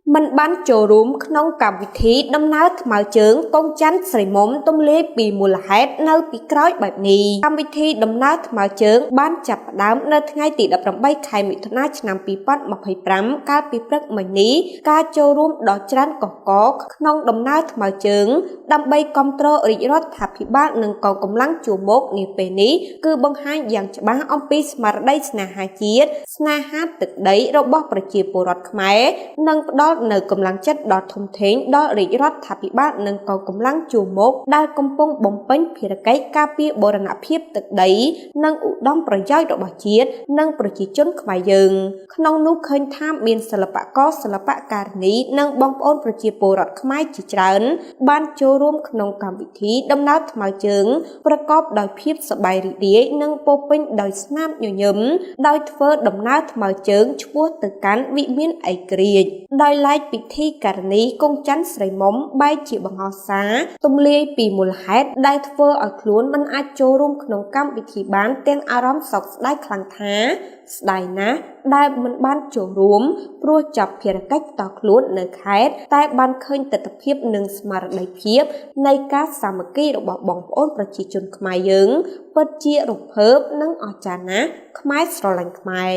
Mình ban chỗ rúm nông cảm vị thí đâm nát màu chướng công chắn sấy mồm tôm lê bì mùa hết nơi bị cõi bẹp nì cảm vị thí đâm nát màu chướng ban chập đám nơi ngay tỷ đập đầm bay khai mỹ thuật nát nằm bị bắt mọc hay bám cá bị prất mình ní cá chỗ rúm đỏ trán có nông đâm nát màu chướng đâm bay control rỉ rót thạp bị bát nâng còn công lăng chùa mốt như về ní cứ bông hai dạng cho bá ông pi mà đây sna hai chiết sna hát tực đấy rồi bóc bật chia bồ rọt khmé nâng đó nơi cầm lăng chất đọt thông thến đó rỉ rót thạp bị bát nâng còn cầm lăng chùa mốt đai công pông bông bánh phía cái ca pia bồ rana phiếp tực đấy nâng ụ đongប្រយោជន៍ របស់ជាតិ និង ប្រជាជនខ្មែរយើង ក្នុងនោះឃើញថាមានសិល្បករសិល្បការិនី និង បងប្អូនប្រជាពលរដ្ឋខ្មែរជាច្រើន បានចូលរួមក្នុងកម្មវិធីដំណើរថ្មើរជើង ប្រកបដោយភាពសប្បាយរីករាយ និងពោពេញដោយស្នាមញញឹម ដោយធ្វើដំណើរថ្មើរជើងឆ្ពោះទៅកាន់វិមានឯករាជ្យ ដោយឡែកពិធីការនីគង់ច័ន្ទស្រីមុំបែរជាបង្ហោះសារទំលាយពីមូលហេតុដែលធ្វើឲ្យខ្លួនមិនអាចចូលរួមក្នុងកម្មវិធីបានទាំងអារម្មណ៍សោកស្ដាយខ្លាំងថាស្ដាយណាស់ដែលមិនបានចូលរួមព្រោះចាប់ភារកិច្ចតខ្លួននៅខេត្តតែបានឃើញទស្សនវិជ្ជានិងស្មារតីភាពនៃការសាមគ្គីរបស់បងប្អូនប្រជាជនខ្មែរយើងពិតជារំភើបនិងអស្ចារ្យណាស់ខ្មែរស្រឡាញ់ខ្មែរ